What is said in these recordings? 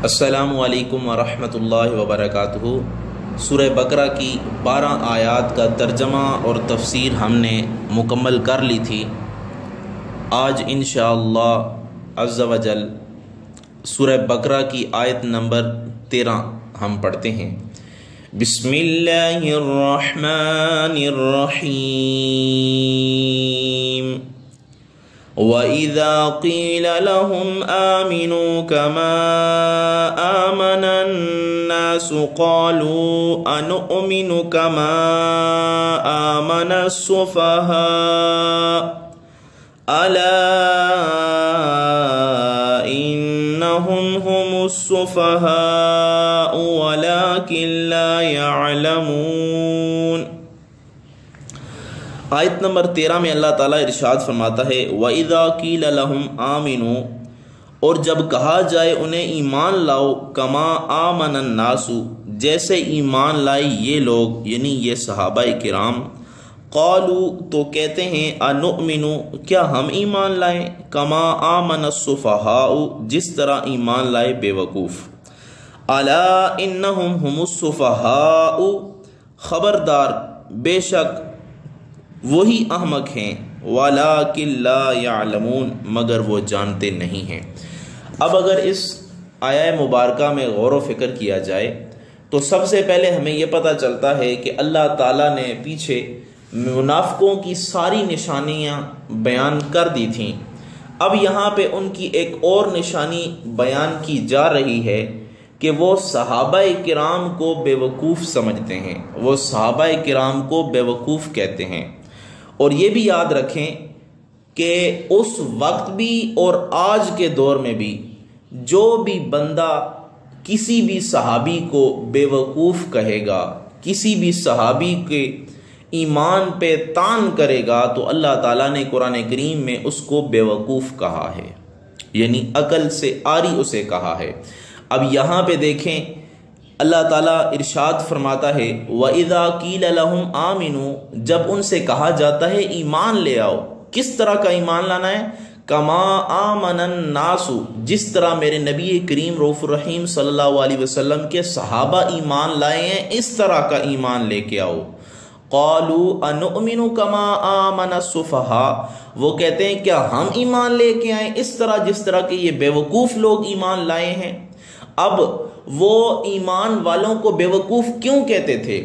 السلام علیکم ورحمۃ اللہ وبرکاتہ۔ سورہ بقرہ کی 12 آیات کا ترجمہ اور تفسیر ہم نے مکمل کر لی تھی۔ آج انشاءاللہ عز و جل سورہ بقرہ کی آیت نمبر 13 ہم پڑھتے ہیں۔ بسم اللہ الرحمن الرحیم۔ وَإِذَا قِيلَ لَهُمْ آمِنُوا كَمَا آمَنَ النَّاسُ قَالُوا أَنُؤْمِنُ كَمَا آمَنَ السُّفَهَاءُ أَلَا إِنَّهُمْ هُمُ السُّفَهَاءُ وَلَكِنْ لَا يَعْلَمُونَ۔ آیت نمبر 13 میں اللہ تعالیٰ ارشاد فرماتا ہے وَإِذَا قِيلَ لَهُمْ آمِنُوا، اور جب کہا جائے انہیں ایمان لاؤ، کما آمن الناس، جیسے ایمان لائے یہ لوگ یعنی یہ صحابہ کرام، قالوا تو کہتے ہیں انؤمن، کیا ہم ایمان لائیں، کما آمن السفہاء، جس طرح ایمان لائے بے وقوف، الا انہم هم السفہاء، خبردار بے شک وہی احمق ہیں، وَلَٰكِن لَا يَعْلَمُونَ، مگر وہ جانتے نہیں ہیں۔ اب اگر اس آیہ مبارکہ میں غور و فکر کیا جائے تو سب سے پہلے ہمیں یہ پتہ چلتا ہے کہ اللہ تعالیٰ نے پیچھے منافقوں کی ساری نشانیاں بیان کر دی تھیں۔ اب یہاں پہ ان کی ایک اور نشانی بیان کی جا رہی ہے کہ وہ صحابہ کرام کو بے وقوف سمجھتے ہیں، وہ صحابہ کرام کو بے وقوف کہتے ہیں۔ اور یہ بھی یاد رکھیں کہ اس وقت بھی اور آج کے دور میں بھی جو بھی بندہ کسی بھی صحابی کو بے وقوف کہے گا، کسی بھی صحابی کے ایمان پہ طعن کرے گا، تو اللہ تعالیٰ نے قرآن کریم میں اس کو بے وقوف کہا ہے، یعنی عقل سے عاری اسے کہا ہے۔ اب یہاں پہ دیکھیں اللہ تعالیٰ ارشاد فرماتا ہے وَإِذَا قِيلَ لَهُمْ آمِنُوا، جب ان سے کہا جاتا ہے ایمان لے آؤ، کس طرح کا ایمان لانا ہے، کما آمن الناس، جس طرح میرے نبی کریم رؤوف الرحیم صلی اللہ علیہ وسلم کے صحابہ ایمان لائے ہیں اس طرح کا ایمان لے کے آؤ۔ قالوا انؤمن کما آمن السفہاء، وہ کہتے ہیں کیا ہم ایمان لے کے آئیں اس طرح جس طرح کہ یہ بے وقوف لوگ ایمان لائے ہیں۔ اب وہ ایمان والوں کو بے وقوف کیوں کہتے تھے؟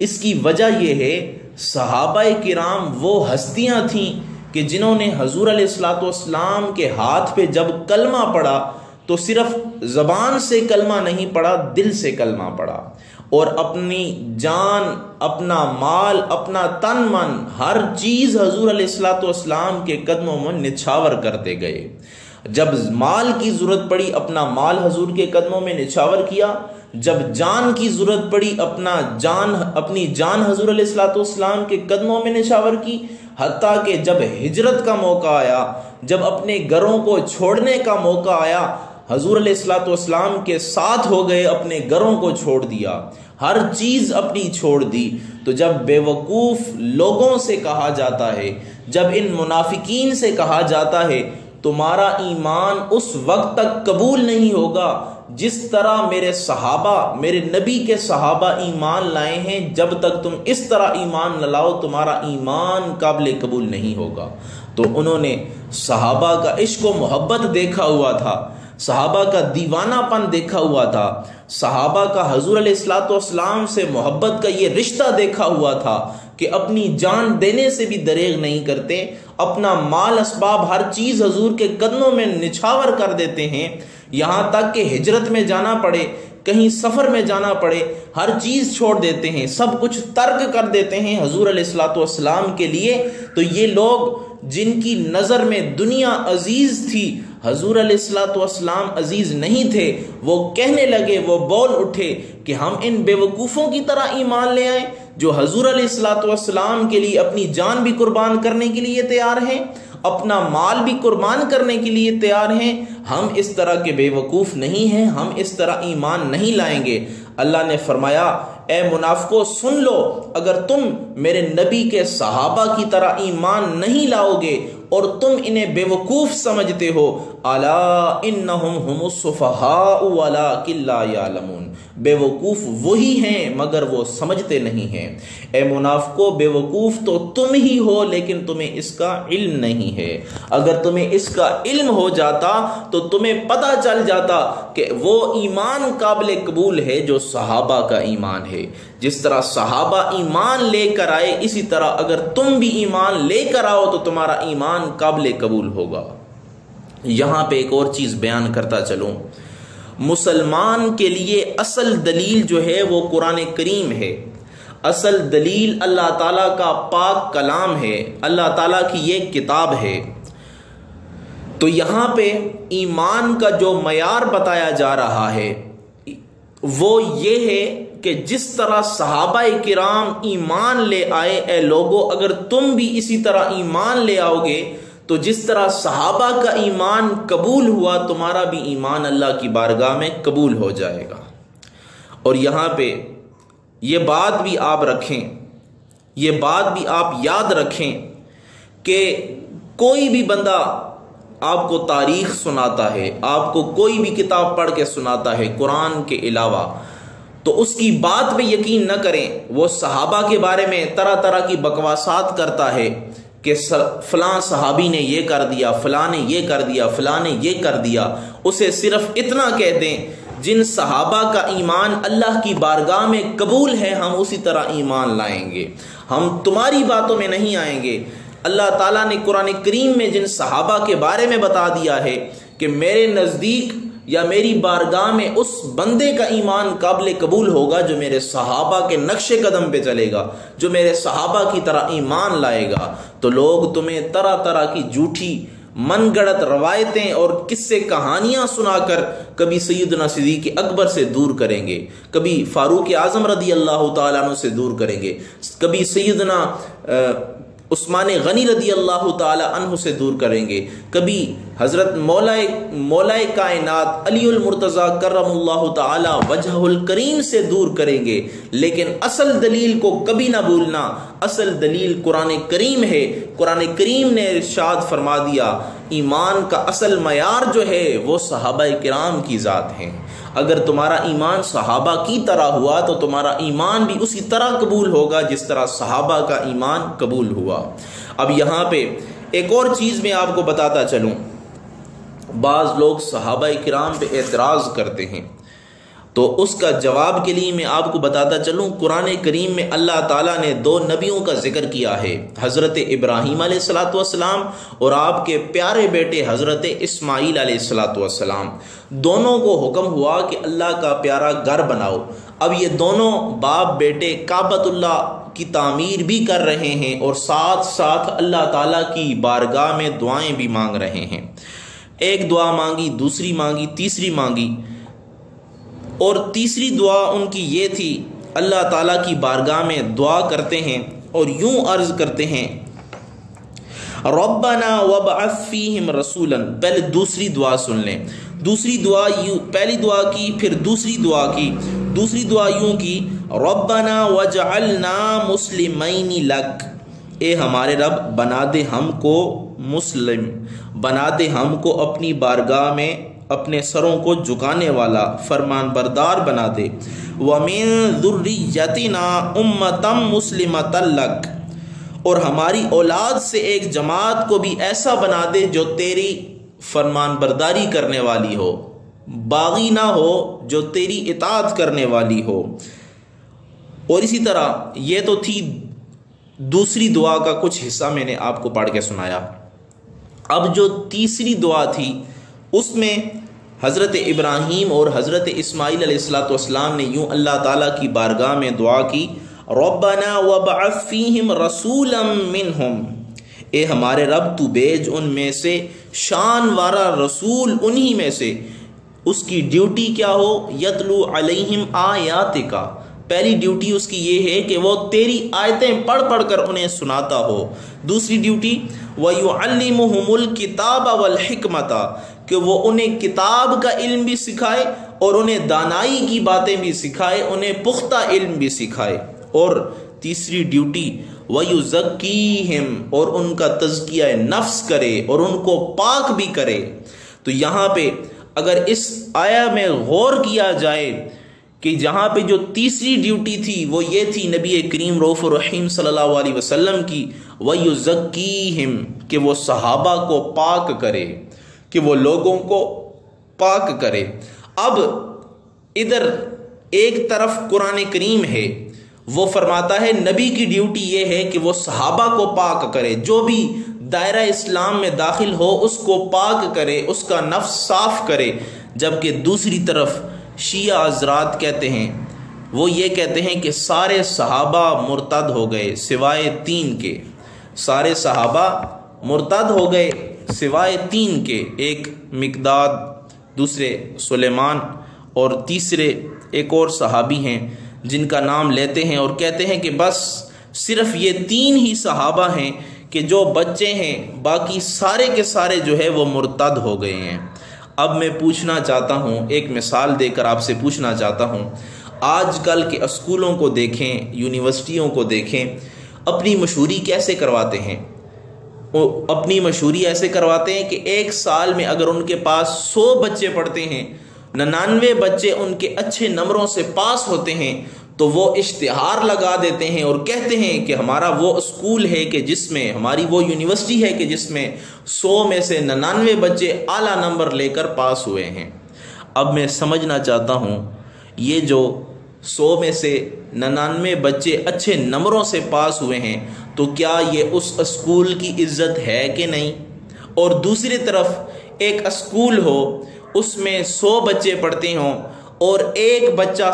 اس کی وجہ یہ ہے صحابہ کرام وہ ہستیاں تھیں کہ جنہوں نے حضور علیہ الصلوۃ کے ہاتھ پہ جب کلمہ پڑھا تو صرف زبان سے کلمہ نہیں پڑھا، دل سے کلمہ پڑھا، اور اپنی جان، اپنا مال، اپنا تن من، ہر چیز حضور علیہ الصلوۃ کے قدموں میں نچھاور کرتے گئے۔ جب مال کی ضرورت پڑی اپنا مال حضور کے قدموں میں نچھاور کیا، جب جان کی ضرورت پڑی اپنی جان حضور علیہ الصلوۃ کے قدموں میں نچھاور کی، حتیٰ کہ جب ہجرت کا موقع آیا، جب اپنے گھروں کو چھوڑنے کا موقع آیا، حضور علیہ الصلوۃ کے ساتھ ہو گئے، اپنے گھروں کو چھوڑ دیا، ہر چیز اپنی چھوڑ دی۔ تو جب بے وقوف لوگوں سے کہا جاتا ہے، جب ان منافقین سے کہا جاتا ہے تمہارا ایمان اس وقت تک قبول نہیں ہوگا جس طرح میرے صحابہ، میرے نبی کے صحابہ ایمان لائے ہیں، جب تک تم اس طرح ایمان نہ لاؤ تمہارا ایمان قابل قبول نہیں ہوگا۔ تو انہوں نے صحابہ کا عشق و محبت دیکھا ہوا تھا، صحابہ کا دیوانہ پن دیکھا ہوا تھا، صحابہ کا حضور علیہ الصلوۃ سے محبت کا یہ رشتہ دیکھا ہوا تھا کہ اپنی جان دینے سے بھی دریغ نہیں کرتے، اپنا مال اسباب ہر چیز حضور کے قدموں میں نچھاور کر دیتے ہیں، یہاں تک کہ ہجرت میں جانا پڑے، کہیں سفر میں جانا پڑے، ہر چیز چھوڑ دیتے ہیں، سب کچھ ترک کر دیتے ہیں حضور علیہ الصلوۃ کے لیے۔ تو یہ لوگ جن کی نظر میں دنیا عزیز تھی، حضور علیہ الصلوۃ عزیز نہیں تھے، وہ کہنے لگے، وہ بول اٹھے کہ ہم ان بیوقوفوں کی طرح ایمان لے آئیں جو حضور علیہ الصلوۃ کے لیے اپنی جان بھی قربان کرنے کے لیے تیار ہیں، اپنا مال بھی قربان کرنے کے لیے تیار ہیں۔ ہم اس طرح کے بے وقوف نہیں ہیں، ہم اس طرح ایمان نہیں لائیں گے۔ اللہ نے فرمایا اے منافقو سن لو، اگر تم میرے نبی کے صحابہ کی طرح ایمان نہیں لاؤ گے اور تم انہیں بے وقوف سمجھتے ہو، الا انہم هم السفہاء ولکن لا یعلمون، بے وقوف وہی ہیں مگر وہ سمجھتے نہیں ہیں۔ اے منافقو، بے وقوف تو تم ہی ہو لیکن تمہیں اس کا علم نہیں ہے۔ اگر تمہیں اس کا علم ہو جاتا تو تمہیں پتہ چل جاتا کہ وہ ایمان قابل قبول ہے جو صحابہ کا ایمان ہے۔ جس طرح صحابہ ایمان لے کر آئے، اسی طرح اگر تم بھی ایمان لے کر آؤ تو تمہارا ایمان قابل قبول ہوگا۔ یہاں پہ ایک اور چیز بیان کرتا چلوں، مسلمان کے لیے اصل دلیل جو ہے وہ قرآن کریم ہے، اصل دلیل اللہ تعالیٰ کا پاک کلام ہے، اللہ تعالیٰ کی یہ کتاب ہے۔ تو یہاں پہ ایمان کا جو معیار بتایا جا رہا ہے وہ یہ ہے کہ جس طرح صحابہ کرام ایمان لے آئے، اے لوگو اگر تم بھی اسی طرح ایمان لے آؤ گے تو جس طرح صحابہ کا ایمان قبول ہوا، تمہارا بھی ایمان اللہ کی بارگاہ میں قبول ہو جائے گا۔ اور یہاں پہ یہ بات بھی آپ رکھیں، یہ بات بھی آپ یاد رکھیں کہ کوئی بھی بندہ آپ کو تاریخ سناتا ہے، آپ کو کوئی بھی کتاب پڑھ کے سناتا ہے قرآن کے علاوہ، تو اس کی بات پہ یقین نہ کریں۔ وہ صحابہ کے بارے میں طرح طرح کی بکواسات کرتا ہے کہ فلاں صحابی نے یہ کر دیا، فلاں نے یہ کر دیا، فلاں نے یہ کر دیا۔ اسے صرف اتنا کہہ دیں، جن صحابہ کا ایمان اللہ کی بارگاہ میں قبول ہے ہم اسی طرح ایمان لائیں گے، ہم تمہاری باتوں میں نہیں آئیں گے۔ اللہ تعالیٰ نے قرآن کریم میں جن صحابہ کے بارے میں بتا دیا ہے کہ میرے نزدیک یا میری بارگاہ میں اس بندے کا ایمان قابل قبول ہوگا جو میرے صحابہ کے نقش قدم پہ چلے گا، جو میرے صحابہ کی طرح ایمان لائے گا۔ تو لوگ تمہیں طرح طرح کی جھوٹی من گڑت روایتیں اور قصے کہانیاں سنا کر کبھی سیدنا صدیق اکبر سے دور کریں گے، کبھی فاروق اعظم رضی اللہ تعالیٰ عنہ سے دور کریں گے، کبھی سیدنا عثمان غنی رضی اللہ تعالی عنہ سے دور کریں گے، کبھی حضرت مولائے کائنات علی المرتضیٰ کرم اللہ تعالی وجہ الکریم سے دور کریں گے، لیکن اصل دلیل کو کبھی نہ بھولنا۔ اصل دلیل قرآن کریم ہے۔ قرآن کریم نے ارشاد فرما دیا، ایمان کا اصل معیار جو ہے وہ صحابہ کرام کی ذات ہیں۔ اگر تمہارا ایمان صحابہ کی طرح ہوا تو تمہارا ایمان بھی اسی طرح قبول ہوگا جس طرح صحابہ کا ایمان قبول ہوا۔ اب یہاں پہ ایک اور چیز میں آپ کو بتاتا چلوں، بعض لوگ صحابہ کرام پہ اعتراض کرتے ہیں، تو اس کا جواب کے لیے میں آپ کو بتاتا چلوں، قرآن کریم میں اللہ تعالیٰ نے دو نبیوں کا ذکر کیا ہے، حضرت ابراہیم علیہ الصلاۃ والسلام اور آپ کے پیارے بیٹے حضرت اسماعیل علیہ الصلاۃ والسلام۔ دونوں کو حکم ہوا کہ اللہ کا پیارا گھر بناؤ۔ اب یہ دونوں باپ بیٹے کعبۃ اللہ کی تعمیر بھی کر رہے ہیں اور ساتھ ساتھ اللہ تعالیٰ کی بارگاہ میں دعائیں بھی مانگ رہے ہیں۔ ایک دعا مانگی، دوسری مانگی، تیسری مانگی، اور تیسری دعا ان کی یہ تھی، اللہ تعالیٰ کی بارگاہ میں دعا کرتے ہیں اور یوں عرض کرتے ہیں، ربنا وابعث فیہم رسولا۔ پہلے دوسری دعا سن لیں، دوسری دعا یوں، پہلی دعا کی پھر دوسری دعا کی، دوسری دعا یوں کی، ربنا وجعلنا مسلمین لک، اے ہمارے رب بنا دے ہم کو مسلم، بنا دے ہم کو اپنی بارگاہ میں اپنے سروں کو جھکانے والا، فرمان بردار بنا دے، وَمِن ذُرِّيَّتِنَا أُمَّةً مُسْلِمَةً لَكَ، اور ہماری اولاد سے ایک جماعت کو بھی ایسا بنا دے جو تیری فرمان برداری کرنے والی ہو، باغی نہ ہو، جو تیری اطاعت کرنے والی ہو۔ اور اسی طرح یہ تو تھی دوسری دعا کا کچھ حصہ میں نے آپ کو پڑھ کے سنایا۔ اب جو تیسری دعا تھی اس میں حضرت ابراہیم اور حضرت اسماعیل علیہ الصلاۃ والسلام نے یوں اللہ تعالیٰ کی بارگاہ میں دعا کی، ربنا وابعث فیہم رسولا منہم، اے ہمارے رب تو بھیج ان میں سے شان وارا رسول، انہی میں سے، اس کی ڈیوٹی کیا ہو، یتلو علیہم آیاتک، پہلی ڈیوٹی اس کی یہ ہے کہ وہ تیری آیتیں پڑھ پڑھ کر انہیں سناتا ہو۔ دوسری ڈیوٹی وَيُعَلِّمُهُمُ الْكِتَابَ وَالْحِكْمَةَ، کہ وہ انہیں کتاب کا علم بھی سکھائے اور انہیں دانائی کی باتیں بھی سکھائے، انہیں پختہ علم بھی سکھائے۔ اور تیسری ڈیوٹی وَيُزَكِّيهِمْ اور ان کا تزکیہ نفس کرے اور ان کو پاک بھی کرے۔ تو یہاں پہ اگر اس آیا میں غور کیا جائے کہ جہاں پہ جو تیسری ڈیوٹی تھی وہ یہ تھی نبی کریم رؤوف الرحیم صلی اللہ علیہ وسلم کی، وَيُزَكِّيهِمْ کہ وہ صحابہ کو پاک کرے، کہ وہ لوگوں کو پاک کرے۔ اب ادھر ایک طرف قرآن کریم ہے، وہ فرماتا ہے نبی کی ڈیوٹی یہ ہے کہ وہ صحابہ کو پاک کرے، جو بھی دائرہ اسلام میں داخل ہو اس کو پاک کرے، اس کا نفس صاف کرے۔ جبکہ دوسری طرف شیعہ حضرات کہتے ہیں، وہ یہ کہتے ہیں کہ سارے صحابہ مرتد ہو گئے سوائے 3 کے، سارے صحابہ مرتد ہو گئے سوائے 3 کے، ایک مقداد، دوسرے سلیمان اور تیسرے ایک اور صحابی ہیں جن کا نام لیتے ہیں اور کہتے ہیں کہ بس صرف یہ 3 ہی صحابہ ہیں کہ جو بچے ہیں، باقی سارے کے سارے جو ہے وہ مرتد ہو گئے ہیں۔ اب میں پوچھنا چاہتا ہوں، ایک مثال دے کر آپ سے پوچھنا چاہتا ہوں، آج کل کے اسکولوں کو دیکھیں، یونیورسٹیوں کو دیکھیں، اپنی مشہوری کیسے کرواتے ہیں؟ وہ اپنی مشہوری ایسے کرواتے ہیں کہ ایک سال میں اگر ان کے پاس 100 بچے پڑھتے ہیں، 99 بچے ان کے اچھے نمبروں سے پاس ہوتے ہیں، تو وہ اشتہار لگا دیتے ہیں اور کہتے ہیں کہ ہمارا وہ اسکول ہے کہ جس میں، ہماری وہ یونیورسٹی ہے کہ جس میں 100 میں سے 99 بچے اعلیٰ نمبر لے کر پاس ہوئے ہیں۔ اب میں سمجھنا چاہتا ہوں، یہ جو 100 میں سے 99 بچے اچھے نمبروں سے پاس ہوئے ہیں، تو کیا یہ اس اسکول کی عزت ہے کہ نہیں؟ اور دوسری طرف ایک اسکول ہو، اس میں 100 بچے پڑھتے ہوں اور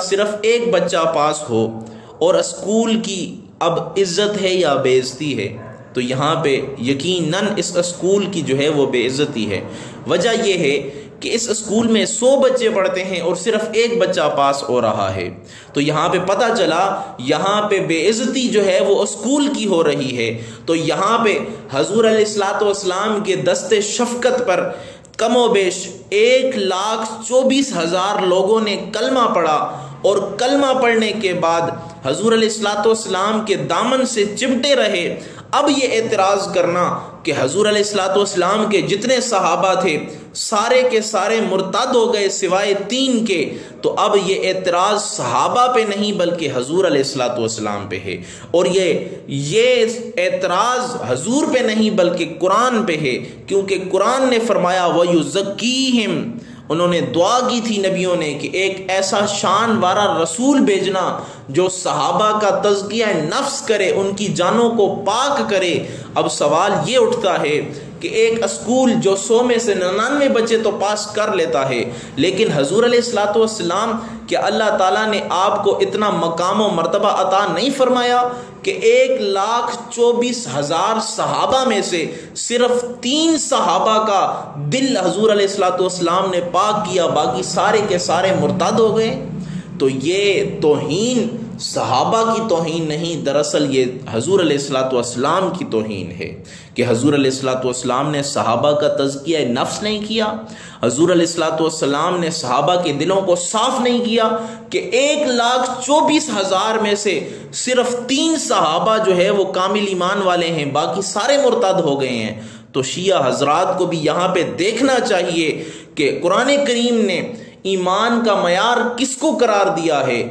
صرف ایک بچہ پاس ہو، اور اسکول کی اب عزت ہے یا بے عزتی ہے؟ تو یہاں پہ یقیناً اس اسکول کی جو ہے وہ بے عزتی ہے۔ وجہ یہ ہے کہ اس اسکول میں 100 بچے پڑھتے ہیں اور صرف ایک بچہ پاس ہو رہا ہے، تو یہاں پہ پتہ چلا یہاں پہ بے عزتی جو ہے وہ اسکول کی ہو رہی ہے۔ تو یہاں پہ حضور علیہ الصلوۃ والسلام کے دست شفقت پر کم و بیش 1,24,000 لوگوں نے کلمہ پڑھا، اور کلمہ پڑھنے کے بعد حضور علیہ الصلوۃ والسلام کے دامن سے چمٹے رہے۔ اب یہ اعتراض کرنا کہ حضور علیہ الصلوۃ والسلام کے جتنے صحابہ تھے سارے کے سارے مرتد ہو گئے سوائے 3 کے، تو اب یہ اعتراض صحابہ پہ نہیں بلکہ حضور علیہ الصلوۃ والسلام پہ ہے، اور یہ اعتراض حضور پہ نہیں بلکہ قرآن پہ ہے، کیونکہ قرآن نے فرمایا وَيُزَكِّيهِمْ، انہوں نے دعا کی تھی نبیوں نے کہ ایک ایسا شان والا رسول بھیجنا جو صحابہ کا تزکیہ نفس کرے، ان کی جانوں کو پاک کرے۔ اب سوال یہ اٹھتا ہے کہ ایک اسکول جو 100 میں سے 99 بچے تو پاس کر لیتا ہے، لیکن حضور علیہ الصلوۃ والسلام کہ اللہ تعالیٰ نے آپ کو اتنا مقام و مرتبہ عطا نہیں فرمایا کہ 1,24,000 صحابہ میں سے صرف 3 صحابہ کا دل حضور علیہ الصلوۃ والسلام نے پاک کیا، باقی سارے کے سارے مرتد ہو گئے؟ تو یہ توہین صحابہ کی توہین نہیں، دراصل یہ حضور علیہ الصلوۃ والسلام کی توہین ہے کہ حضور علیہ الصلوۃ والسلام نے صحابہ کا تزکیہ نفس نہیں کیا، حضور علیہ الصلوۃ والسلام نے صحابہ کے دلوں کو صاف نہیں کیا کہ 1,24,000 میں سے صرف 3 صحابہ جو ہے وہ کامل ایمان والے ہیں، باقی سارے مرتد ہو گئے ہیں۔ تو شیعہ حضرات کو بھی یہاں پہ دیکھنا چاہیے کہ قرآن کریم نے ایمان کا معیار کس کو قرار دیا ہے۔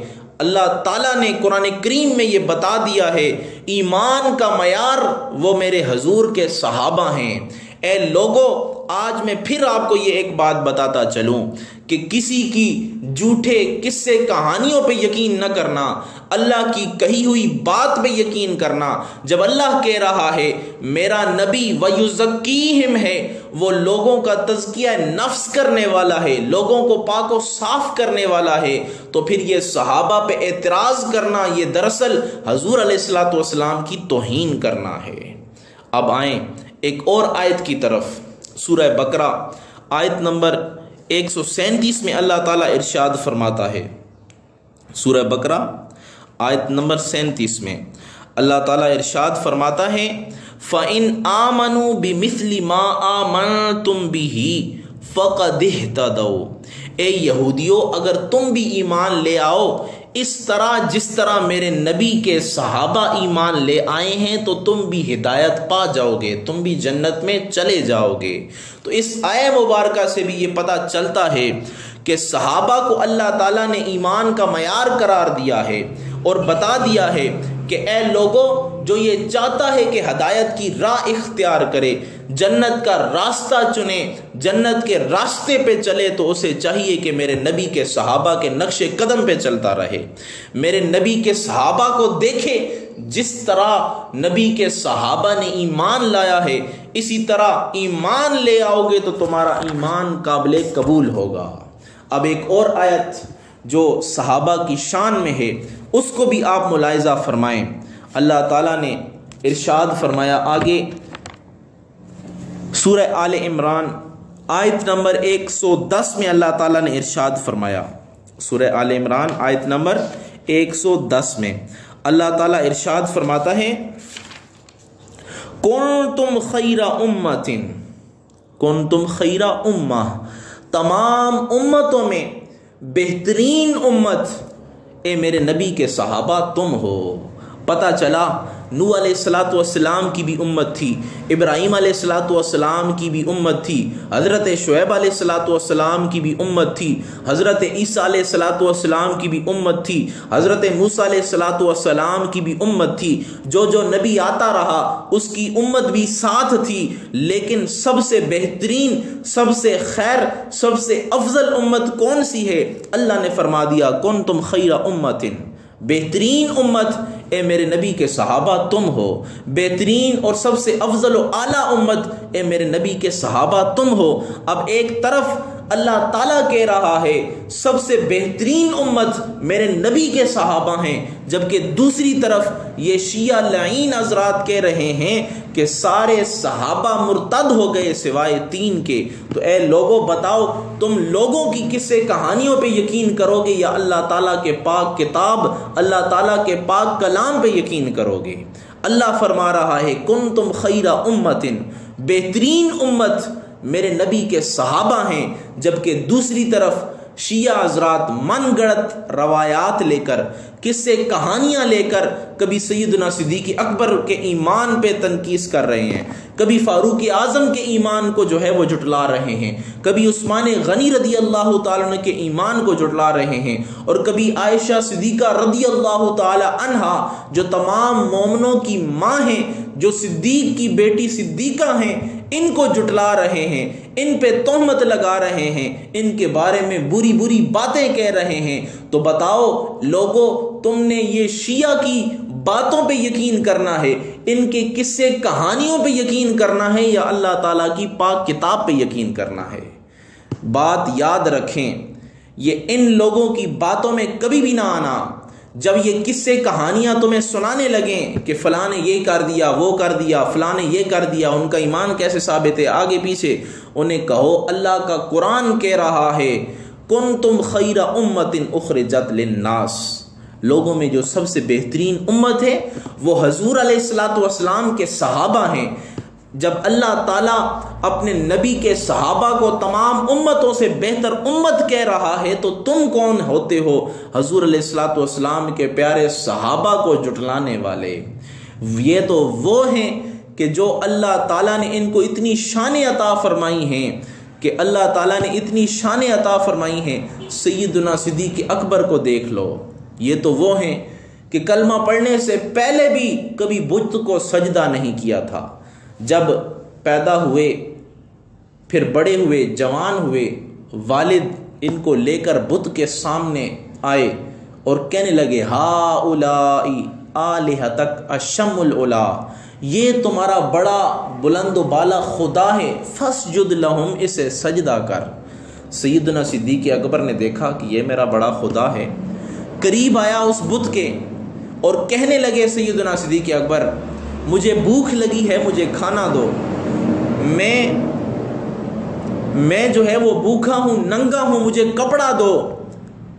اللہ تعالیٰ نے قرآن کریم میں یہ بتا دیا ہے ایمان کا معیار وہ میرے حضور کے صحابہ ہیں۔ اے لوگو، آج میں پھر آپ کو یہ ایک بات بتاتا چلوں کہ کسی کی جھوٹے قصے کہانیوں پہ یقین نہ کرنا، اللہ کی کہی ہوئی بات پہ یقین کرنا۔ جب اللہ کہہ رہا ہے میرا نبی وَيُزَكِّيهِمْ ہے، وہ لوگوں کا تزکیہ نفس کرنے والا ہے، لوگوں کو پاک و صاف کرنے والا ہے، تو پھر یہ صحابہ پہ اعتراض کرنا یہ دراصل حضور علیہ الصلوۃ والسلام کی توہین کرنا ہے۔ اب آئیں ایک اور آیت کی طرف، سورہ بقرہ آیت نمبر 137 میں اللہ تعالیٰ ارشاد فرماتا ہے، سورہ بقرہ آیت نمبر 37 میں اللہ تعالیٰ ارشاد فرماتا ہے فَإِنْ آمَنُوا بِمِثْلِ مَا آمَنْتُمْ بِهِ فَقَدِ اهْتَدَوْا، اے یہودیوں اگر تم بھی ایمان لے آؤ اس طرح جس طرح میرے نبی کے صحابہ ایمان لے آئے ہیں تو تم بھی ہدایت پا جاؤ گے، تم بھی جنت میں چلے جاؤ گے۔ تو اس آیہ مبارکہ سے بھی یہ پتہ چلتا ہے کہ صحابہ کو اللہ تعالیٰ نے ایمان کا معیار قرار دیا ہے اور بتا دیا ہے کہ اے لوگوں جو یہ چاہتا ہے کہ ہدایت کی راہ اختیار کرے، جنت کا راستہ چنے، جنت کے راستے پہ چلے، تو اسے چاہیے کہ میرے نبی کے صحابہ کے نقش قدم پہ چلتا رہے، میرے نبی کے صحابہ کو دیکھے، جس طرح نبی کے صحابہ نے ایمان لایا ہے اسی طرح ایمان لے آؤ گے تو تمہارا ایمان قابل قبول ہوگا۔ اب ایک اور آیت جو صحابہ کی شان میں ہے اس کو بھی آپ ملاحظہ فرمائیں۔ اللہ تعالیٰ نے ارشاد فرمایا آگے سورہ آل عمران آیت نمبر 110 میں اللہ تعالیٰ نے ارشاد فرمایا، سورہ آل عمران آیت نمبر 110 میں اللہ تعالیٰ ارشاد فرماتا ہے کنتم خیر امت، کنتم خیر امہ، تمام امتوں میں بہترین امت اے میرے نبی کے صحابہ تم ہو۔ پتہ چلا نوح علیہ الصلوۃ والسلام کی بھی امت تھی، ابراہیم علیہ الصلوۃ والسلام کی بھی امت تھی، حضرت شعیب علیہ الصلوۃ والسلام کی بھی امت تھی، حضرت عیسیٰ علیہ الصلوۃ والسلام کی بھی امت تھی، حضرت موسیٰ علیہ الصلوۃ والسلام کی بھی امت تھی۔ جو جو نبی آتا رہا اس کی امت بھی ساتھ تھی، لیکن سب سے بہترین، سب سے خیر، سب سے افضل امت کون سی ہے؟ اللہ نے فرما دیا کنتم خیر امت، بہترین امت اے میرے نبی کے صحابہ تم ہو، بہترین اور سب سے افضل و اعلیٰ امت اے میرے نبی کے صحابہ تم ہو۔ اب ایک طرف اللہ تعالیٰ کہہ رہا ہے سب سے بہترین امت میرے نبی کے صحابہ ہیں، جبکہ دوسری طرف یہ شیعہ لعین حضرات کہہ رہے ہیں کہ سارے صحابہ مرتد ہو گئے سوائے 3 کے۔ تو اے لوگوں بتاؤ تم لوگوں کی قصے کہانیوں پہ یقین کرو گے یا اللہ تعالیٰ کے پاک کتاب، اللہ تعالیٰ کے پاک کلام پہ یقین کرو گے؟ اللہ فرما رہا ہے کنتم خیر امت، بہترین امت میرے نبی کے صحابہ ہیں، جبکہ دوسری طرف شیعہ حضرات من گڑت روایات لے کر، قصے کہانیاں لے کر کبھی سیدنا صدیق اکبر کے ایمان پہ تنقیس کر رہے ہیں، کبھی فاروق اعظم کے ایمان کو جو ہے وہ جھٹلا رہے ہیں، کبھی عثمان غنی رضی اللہ تعالیٰ عنہ کے ایمان کو جھٹلا رہے ہیں، اور کبھی عائشہ صدیقہ رضی اللہ تعالیٰ عنہا جو تمام مومنوں کی ماں ہیں، جو صدیق کی بیٹی صدیقہ ہیں، ان کو جھٹلا رہے ہیں، ان پہ تہمت لگا رہے ہیں، ان کے بارے میں بری بری باتیں کہہ رہے ہیں۔ تو بتاؤ لوگوں تم نے یہ شیعہ کی باتوں پہ یقین کرنا ہے، ان کے قصے کہانیوں پہ یقین کرنا ہے، یا اللہ تعالیٰ کی پاک کتاب پہ یقین کرنا ہے؟ بات یاد رکھیں، یہ ان لوگوں کی باتوں میں کبھی بھی نہ آنا۔ جب یہ قصے کہانیاں تمہیں سنانے لگیں کہ فلاں نے یہ کر دیا، وہ کر دیا، فلاں نے یہ کر دیا، ان کا ایمان کیسے ثابت ہے، آگے پیچھے، انہیں کہو اللہ کا قرآن کہہ رہا ہے کنتم خیر امت اخرجت للناس، لوگوں میں جو سب سے بہترین امت ہے وہ حضور علیہ الصلوۃ والسلام کے صحابہ ہیں۔ جب اللہ تعالیٰ اپنے نبی کے صحابہ کو تمام امتوں سے بہتر امت کہہ رہا ہے تو تم کون ہوتے ہو حضور علیہ الصلوۃ والسلام کے پیارے صحابہ کو جھٹلانے والے؟ یہ تو وہ ہیں کہ جو اللہ تعالیٰ نے ان کو اتنی شان عطا فرمائی ہیں، کہ اللہ تعالیٰ نے اتنی شان عطا فرمائی ہیں۔ سیدنا صدیق اکبر کو دیکھ لو، یہ تو وہ ہیں کہ کلمہ پڑھنے سے پہلے بھی کبھی بت کو سجدہ نہیں کیا تھا۔ جب پیدا ہوئے، پھر بڑے ہوئے، جوان ہوئے، والد ان کو لے کر بت کے سامنے آئے اور کہنے لگے ہؤلاء آلہتک اشم العلا، یہ تمہارا بڑا بلند و بالا خدا ہے، فاسجد لہم، اسے سجدہ کر۔ سیدنا صدیق اکبر نے دیکھا کہ یہ میرا بڑا خدا ہے، قریب آیا اس بت کے اور کہنے لگے سیدنا صدیق اکبر مجھے بھوک لگی ہے، مجھے کھانا دو، میں جو ہے وہ بھوکا ہوں، ننگا ہوں، مجھے کپڑا دو،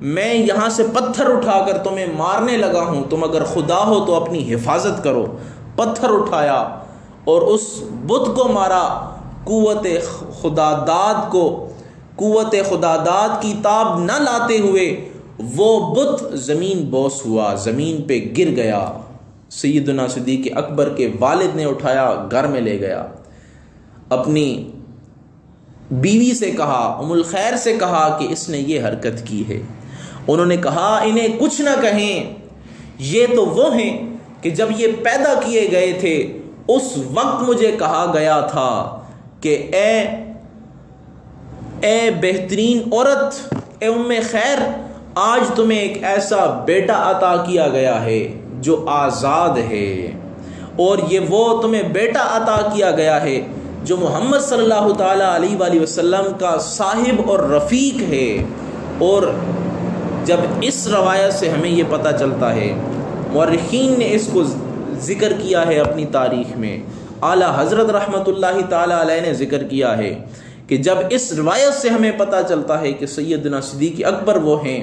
میں یہاں سے پتھر اٹھا کر تمہیں مارنے لگا ہوں، تم اگر خدا ہو تو اپنی حفاظت کرو۔ پتھر اٹھایا اور اس بت کو مارا، قوت خدا داد کو قوت خداداد کی تاب نہ لاتے ہوئے وہ بت زمین بوس ہوا، زمین پہ گر گیا۔ سیدنا صدیق اکبر کے والد نے اٹھایا، گھر میں لے گیا، اپنی بیوی سے کہا، ام الخیر سے کہا کہ اس نے یہ حرکت کی ہے۔ انہوں نے کہا انہیں کچھ نہ کہیں، یہ تو وہ ہیں کہ جب یہ پیدا کیے گئے تھے اس وقت مجھے کہا گیا تھا کہ اے بہترین عورت، اے ام خیر، آج تمہیں ایک ایسا بیٹا عطا کیا گیا ہے جو آزاد ہے، اور یہ وہ تمہیں بیٹا عطا کیا گیا ہے جو محمد صلی اللہ تعالی علیہ وآلہ وسلم کا صاحب اور رفیق ہے۔ اور جب اس روایت سے ہمیں یہ پتہ چلتا ہے، مورخین نے اس کو ذکر کیا ہے اپنی تاریخ میں، اعلیٰ حضرت رحمۃ اللہ تعالی علیہ نے ذکر کیا ہے کہ جب اس روایت سے ہمیں پتہ چلتا ہے کہ سیدنا صدیق اکبر وہ ہیں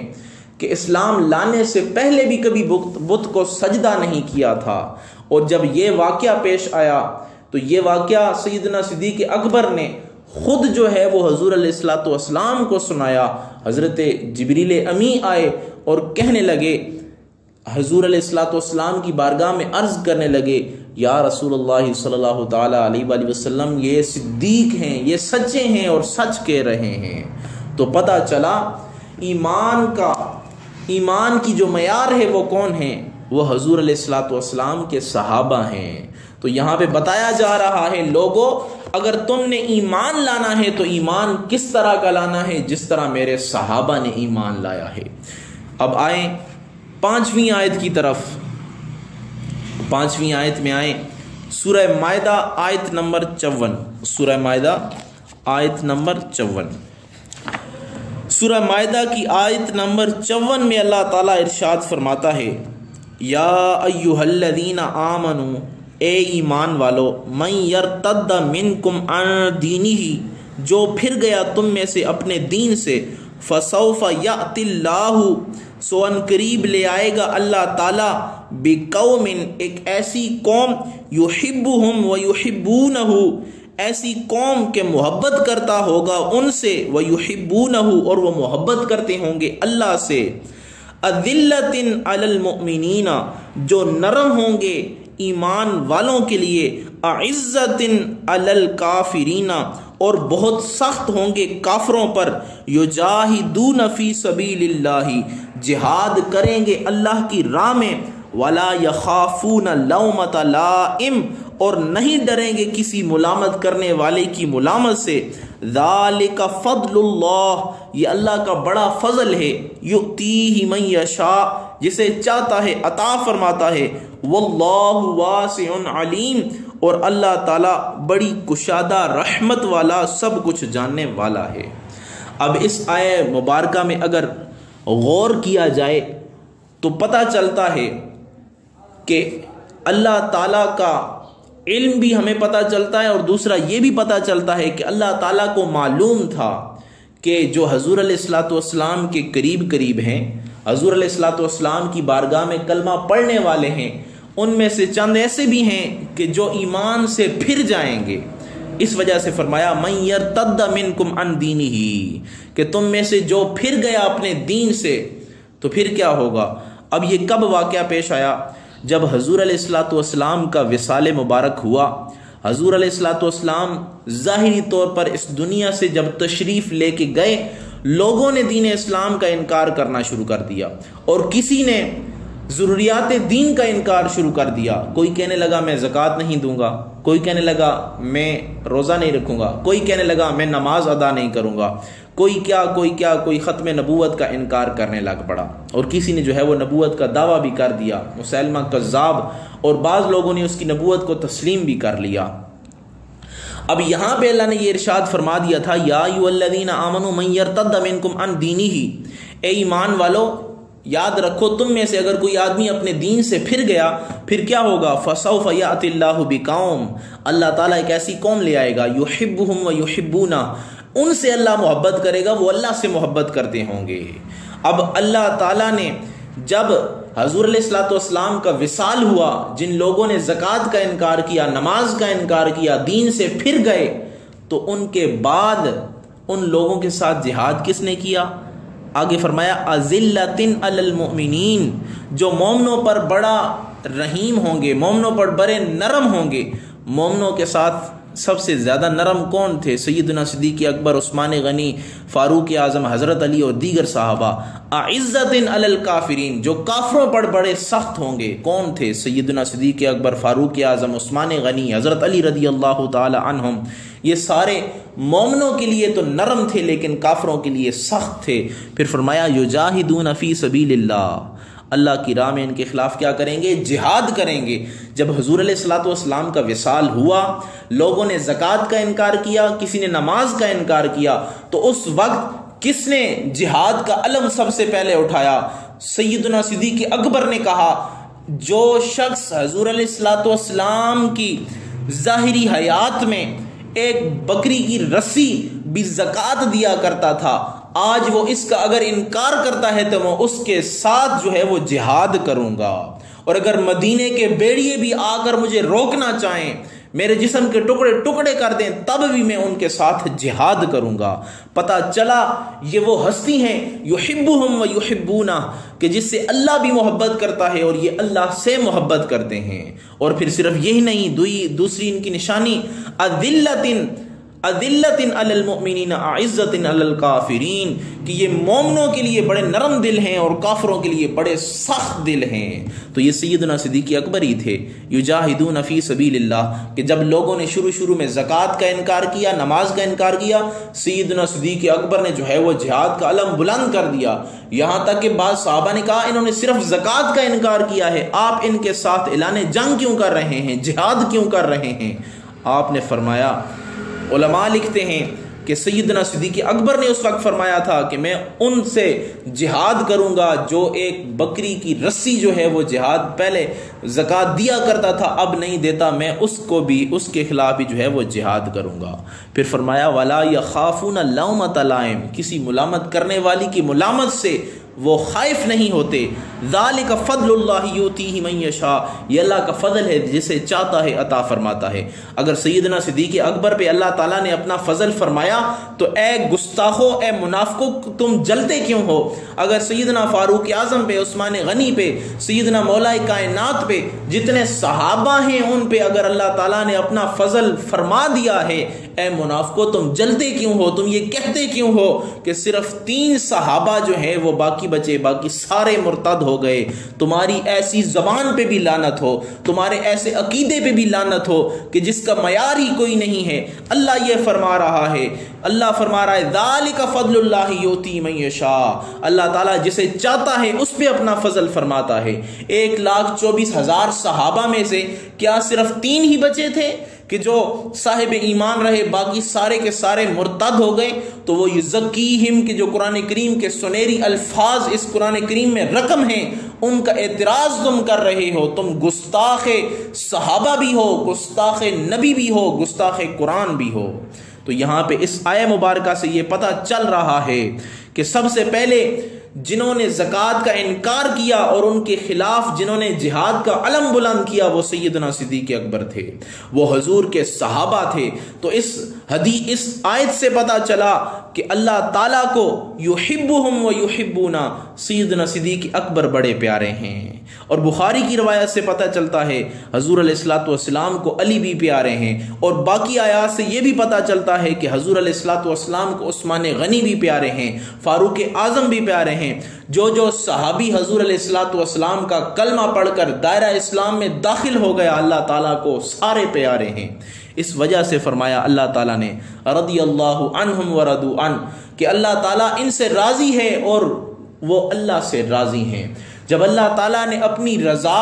کہ اسلام لانے سے پہلے بھی کبھی بت کو سجدہ نہیں کیا تھا، اور جب یہ واقعہ پیش آیا تو یہ واقعہ سیدنا صدیق اکبر نے خود جو ہے وہ حضور علیہ الصلوۃ والسلام کو سنایا۔ حضرت جبریل امی آئے اور کہنے لگے، حضور علیہ الصلوۃ والسلام کی بارگاہ میں عرض کرنے لگے، یا رسول اللہ صلی اللہ تعالی علیہ وآلہ وسلم، یہ صدیق ہیں، یہ سچے ہیں اور سچ کہہ رہے ہیں۔ تو پتہ چلا ایمان کی جو معیار ہے وہ کون ہیں؟ وہ حضور علیہ الصلوۃ والسلام کے صحابہ ہیں۔ تو یہاں پہ بتایا جا رہا ہے، لوگوں اگر تم نے ایمان لانا ہے تو ایمان کس طرح کا لانا ہے؟ جس طرح میرے صحابہ نے ایمان لایا ہے۔ اب آئیں 5ویں آیت کی طرف۔ 5ویں آیت میں آئیں، سورہ مائدہ آیت نمبر 54۔ سورہ مائدہ آیت نمبر 54۔ سورہ مائدہ کی آیت نمبر 54 میں اللہ تعالیٰ ارشاد فرماتا ہے، یا ایھا الذین آمنوا، اے ایمان والو، من یرتد منکم عن دینہ، جو پھر گیا تم میں سے اپنے دین سے، فسوف یأتی اللہ، سو ان قریب لے آئے گا اللہ تعالیٰ، بقوم، ایک ایسی قوم، یحبہم ویحبونہ، ایسی قوم کے محبت کرتا ہوگا ان سے، ویحبونہ، اور وہ محبت کرتے ہوں گے اللہ سے، اذلۃ علی المؤمنین، جو نرم ہوں گے ایمان والوں کے لیے، اعزۃ علی الکافرین، اور بہت سخت ہوں گے کافروں پر، یجاہدون فی سبیل اللہ، جہاد کریں گے اللہ کی راہ میں، ولا یخافون لومۃ لائم، اور نہیں ڈریں گے کسی ملامت کرنے والے کی ملامت سے، ذالک فضل اللہ، یہ اللہ کا بڑا فضل ہے، یؤتیہ من یشاء، جسے چاہتا ہے عطا فرماتا ہے، واللہ واسع علیم، اور اللہ تعالیٰ بڑی کشادہ رحمت والا، سب کچھ جاننے والا ہے۔ اب اس آیہ مبارکہ میں اگر غور کیا جائے تو پتہ چلتا ہے کہ اللہ تعالیٰ کا علم بھی ہمیں پتہ چلتا ہے، اور دوسرا یہ بھی پتہ چلتا ہے کہ اللہ تعالیٰ کو معلوم تھا کہ جو حضور علیہ الصلوۃ والسلام کے قریب ہیں، حضور علیہ الصلوۃ والسلام کی بارگاہ میں کلمہ پڑھنے والے ہیں، ان میں سے چند ایسے بھی ہیں کہ جو ایمان سے پھر جائیں گے۔ اس وجہ سے فرمایا من یرتد منکم عن دینہ، کہ تم میں سے جو پھر گیا اپنے دین سے، تو پھر کیا ہوگا؟ اب یہ کب واقعہ پیش آیا؟ جب حضور علیہ الصلوۃ والسلام کا وصال مبارک ہوا، حضور علیہ الصلوۃ والسلام ظاہری طور پر اس دنیا سے جب تشریف لے کے گئے، لوگوں نے دین اسلام کا انکار کرنا شروع کر دیا، اور کسی نے ضروریات دین کا انکار شروع کر دیا۔ کوئی کہنے لگا میں زکوٰۃ نہیں دوں گا، کوئی کہنے لگا میں روزہ نہیں رکھوں گا، کوئی کہنے لگا میں نماز ادا نہیں کروں گا، کوئی ختم نبوت کا انکار کرنے لگ پڑا، اور کسی نے جو ہے وہ نبوت کا دعویٰ بھی کر دیا، مسیلمہ کذاب، اور بعض لوگوں نے اس کی نبوت کو تسلیم بھی کر لیا۔ اب یہاں پہ اللہ نے یہ ارشاد فرما دیا تھا، یا ایھا الذین آمنوا من یرتد منکم عن دینہ، اے ایمان والو یاد رکھو تم میں سے اگر کوئی آدمی اپنے دین سے پھر گیا، پھر کیا ہوگا؟ فسوف یأتی اللہ بقوم، اللہ تعالیٰ ایک ایسی قوم لے آئے گا، یحبہم ویحبونہ، ان سے اللہ محبت کرے گا، وہ اللہ سے محبت کرتے ہوں گے۔ اب اللہ تعالیٰ نے جب حضور علیہ الصلوۃ والسلام کا وصال ہوا، جن لوگوں نے زکوٰۃ کا انکار کیا، نماز کا انکار کیا، دین سے پھر گئے، تو ان کے بعد ان لوگوں کے ساتھ جہاد کس نے کیا؟ آگے فرمایا اذلۃ علی المؤمنین، جو مومنوں پر بڑا رحیم ہوں گے، مومنوں پر بڑے نرم ہوں گے۔ مومنوں کے ساتھ سب سے زیادہ نرم کون تھے؟ سیدنا صدیق اکبر، عثمان غنی، فاروق اعظم، حضرت علی اور دیگر صحابہ۔ اعزۃ علی الکافرین، جو کافروں پر بڑے سخت ہوں گے، کون تھے؟ سیدنا صدیق اکبر، فاروق اعظم، عثمان غنی، حضرت علی رضی اللہ تعالی عنہم۔ یہ سارے مومنوں کے لیے تو نرم تھے لیکن کافروں کے لیے سخت تھے۔ پھر فرمایا یجاہدون فی سبیل اللہ، اللہ کی راہ میں ان کے خلاف کیا کریں گے؟ جہاد کریں گے۔ جب حضور علیہ الصلوۃ والسلام کا وصال ہوا، لوگوں نے زکوٰۃ کا انکار کیا، کسی نے نماز کا انکار کیا، تو اس وقت کس نے جہاد کا علم سب سے پہلے اٹھایا؟ سیدنا صدیق اکبر نے کہا جو شخص حضور علیہ الصلوۃ والسلام کی ظاہری حیات میں ایک بکری کی رسی بھی زکوٰۃ دیا کرتا تھا، آج وہ اس کا اگر انکار کرتا ہے تو میں اس کے ساتھ جو ہے وہ جہاد کروں گا، اور اگر مدینے کے بیڑیے بھی آ کر مجھے روکنا چاہیں، میرے جسم کے ٹکڑے ٹکڑے کر دیں، تب بھی میں ان کے ساتھ جہاد کروں گا۔ پتہ چلا یہ وہ ہستی ہیں یحبہم و یحبونہ، کہ جس سے اللہ بھی محبت کرتا ہے اور یہ اللہ سے محبت کرتے ہیں۔ اور پھر صرف یہی نہیں، دوسری ان کی نشانی اذلۃ علی المؤمنین اعزۃ علی الکافرین، کہ یہ مومنوں کے لیے بڑے نرم دل ہیں اور کافروں کے لیے بڑے سخت دل ہیں۔ تو یہ سیدنا صدیق اکبر ہی تھے، یجاہدون فی سبیل اللہ، کہ جب لوگوں نے شروع میں زکوٰۃ کا انکار کیا، نماز کا انکار کیا، سیدنا صدیق اکبر نے جو ہے وہ جہاد کا علم بلند کر دیا۔ یہاں تک کہ بعض صحابہ نے کہا انہوں نے صرف زکوٰۃ کا انکار کیا ہے، آپ ان کے ساتھ اعلان جنگ کیوں کر رہے ہیں، جہاد کیوں کر رہے ہیں؟ آپ نے فرمایا، علماء لکھتے ہیں کہ سیدنا صدیق اکبر نے اس وقت فرمایا تھا کہ میں ان سے جہاد کروں گا جو ایک بکری کی رسی جو ہے وہ جہاد پہلے زکوٰۃ دیا کرتا تھا، اب نہیں دیتا، میں اس کو بھی، اس کے خلاف بھی جو ہے وہ جہاد کروں گا۔ پھر فرمایا وَلَا يَخَافُونَ لَوْمَةَ لَائِمٍ، کسی ملامت کرنے والی کی ملامت سے وہ خائف نہیں ہوتے۔ ذَلِكَ فَضْلُ اللَّهِ يُؤْتِيهِ مَن يَشَاءُ، یہ اللہ کا فضل ہے جسے چاہتا ہے عطا فرماتا ہے۔ اگر سیدنا صدیق اکبر پہ اللہ تعالیٰ نے اپنا فضل فرمایا تو اے گستاخو، اے منافقو، تم جلتے کیوں ہو؟ اگر سیدنا فاروق اعظم پہ، عثمان غنی پہ، سیدنا مولا کائنات پہ، جتنے صحابہ ہیں ان پہ اگر اللہ تعالیٰ نے اپنا فضل فرما دیا ہے، اے منافقو تم جلتے کیوں ہو؟ تم یہ کہتے کیوں ہو کہ صرف 3 صحابہ جو ہیں وہ باقی بچے، باقی سارے مرتد ہو گئے؟ تمہاری ایسی زبان پہ بھی لعنت ہو، تمہارے ایسے عقیدے پہ بھی لعنت ہو کہ جس کا معیار ہی کوئی نہیں ہے۔ اللہ یہ فرما رہا ہے، اللہ فرما رہا ہے ذالک فضل اللہ یؤتی من یشاء، اللہ تعالیٰ جسے چاہتا ہے اس پہ اپنا فضل فرماتا ہے۔ 1,24,000 صحابہ میں سے کیا صرف 3 ہی بچے تھے کہ جو صاحب ایمان رہے، باقی سارے کے سارے مرتد ہو گئے؟ تو وہ یزکیہم کہ جو قرآن کریم کے سنہری الفاظ اس قرآن کریم میں رقم ہیں، ان کا اعتراض تم کر رہے ہو، تم گستاخ صحابہ بھی ہو، گستاخ نبی بھی ہو، گستاخ قرآن بھی ہو۔ تو یہاں پہ اس آیہ مبارکہ سے یہ پتہ چل رہا ہے کہ سب سے پہلے جنہوں نے زکوٰۃ کا انکار کیا اور ان کے خلاف جنہوں نے جہاد کا علم بلند کیا وہ سیدنا صدیق اکبر تھے، وہ حضور کے صحابہ تھے۔ تو اس آیت سے پتہ چلا کہ اللہ تعالیٰ کو یحبہم و یحبونا، سیدنا صدیق اکبر بڑے پیارے ہیں۔ اور بخاری کی روایت سے پتہ چلتا ہے حضور علیہ الصلوۃ والسلام کو علی بھی پیارے ہیں، اور باقی آیات سے یہ بھی پتہ چلتا ہے کہ حضور علیہ الصلوۃ والسلام کو عثمان غنی بھی پیارے ہیں، فاروق اعظم بھی پیارے ہیں۔ جو صحابی حضور علیہ الصلوۃ والسلام کا کلمہ پڑھ کر دائرہ اسلام میں داخل ہو گیا، اللہ تعالیٰ کو سارے پیارے ہیں۔ اس وجہ سے فرمایا اللہ تعالیٰ نے رضی اللہ عنہم ورضوا عنہ، کہ اللہ تعالیٰ ان سے راضی ہے اور وہ اللہ سے راضی ہیں۔ جب اللہ تعالیٰ نے اپنی رضا،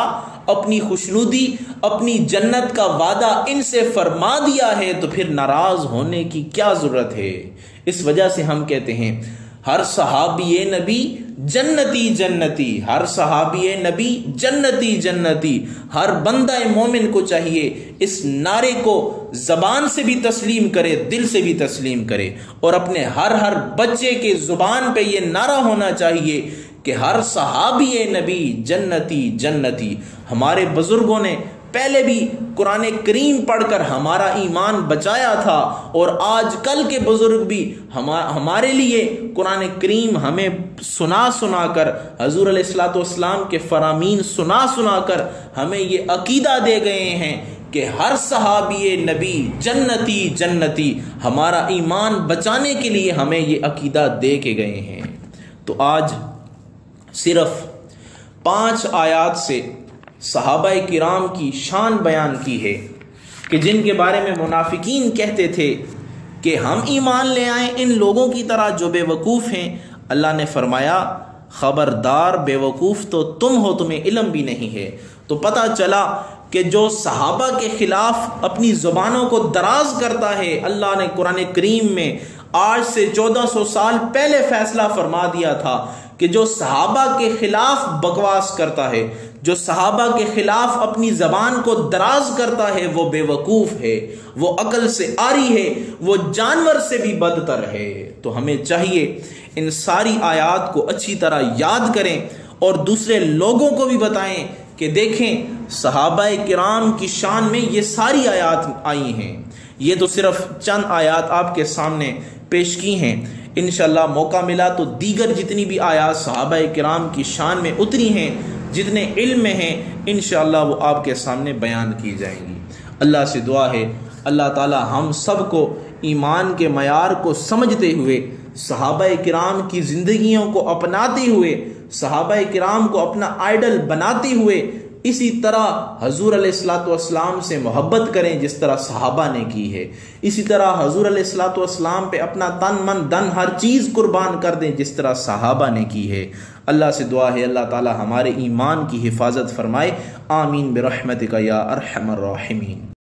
اپنی خوشنودی، اپنی جنت کا وعدہ ان سے فرما دیا ہے تو پھر ناراض ہونے کی کیا ضرورت ہے؟ اس وجہ سے ہم کہتے ہیں ہر صحابی نبی جنتی جنتی، ہر صحابی نبی جنتی جنتی۔ ہر بندہ مومن کو چاہیے اس نعرے کو زبان سے بھی تسلیم کرے، دل سے بھی تسلیم کرے، اور اپنے ہر بچے کے زبان پہ یہ نعرہ ہونا چاہیے کہ ہر صحابی نبی جنتی جنتی۔ ہمارے بزرگوں نے پہلے بھی قرآن کریم پڑھ کر ہمارا ایمان بچایا تھا، اور آج کل کے بزرگ بھی ہمارے لیے قرآن کریم ہمیں سنا سنا کر، حضور علیہ الصلوۃ والسلام کے فرامین سنا سنا کر ہمیں یہ عقیدہ دے گئے ہیں کہ ہر صحابی نبی جنتی جنتی، ہمارا ایمان بچانے کے لیے ہمیں یہ عقیدہ دے کے گئے ہیں۔ تو آج صرف 5 آیات سے صحابہ کرام کی شان بیان کی ہے کہ جن کے بارے میں منافقین کہتے تھے کہ ہم ایمان لے آئیں ان لوگوں کی طرح جو بے وقوف ہیں۔ اللہ نے فرمایا خبردار، بے وقوف تو تم ہو، تمہیں علم بھی نہیں ہے۔ تو پتہ چلا کہ جو صحابہ کے خلاف اپنی زبانوں کو دراز کرتا ہے، اللہ نے قرآن کریم میں آج سے 1400 سال پہلے فیصلہ فرما دیا تھا کہ جو صحابہ کے خلاف بکواس کرتا ہے، جو صحابہ کے خلاف اپنی زبان کو دراز کرتا ہے، وہ بے وقوف ہے، وہ عقل سے عاری ہے، وہ جانور سے بھی بدتر ہے۔ تو ہمیں چاہیے ان ساری آیات کو اچھی طرح یاد کریں اور دوسرے لوگوں کو بھی بتائیں کہ دیکھیں صحابہ کرام کی شان میں یہ ساری آیات آئی ہیں۔ یہ تو صرف چند آیات آپ کے سامنے پیش کی ہیں، انشاءاللہ موقع ملا تو دیگر جتنی بھی آیات صحابہ کرام کی شان میں اتری ہیں، جتنے علم میں ہیں، انشاءاللہ وہ آپ کے سامنے بیان کی جائیں گی۔ اللہ سے دعا ہے اللہ تعالی ہم سب کو ایمان کے معیار کو سمجھتے ہوئے، صحابہ کرام کی زندگیوں کو اپناتے ہوئے، صحابہ کرام کو اپنا آئیڈل بناتے ہوئے اسی طرح حضور علیہ الصلوۃ والسلام سے محبت کریں جس طرح صحابہ نے کی ہے، اسی طرح حضور علیہ الصلوۃ والسلام پہ اپنا تن من دن ہر چیز قربان کر دیں جس طرح صحابہ نے کی ہے۔ اللہ سے دعا ہے اللہ تعالی ہمارے ایمان کی حفاظت فرمائے، آمین برحمتک یا ارحم الراحمین۔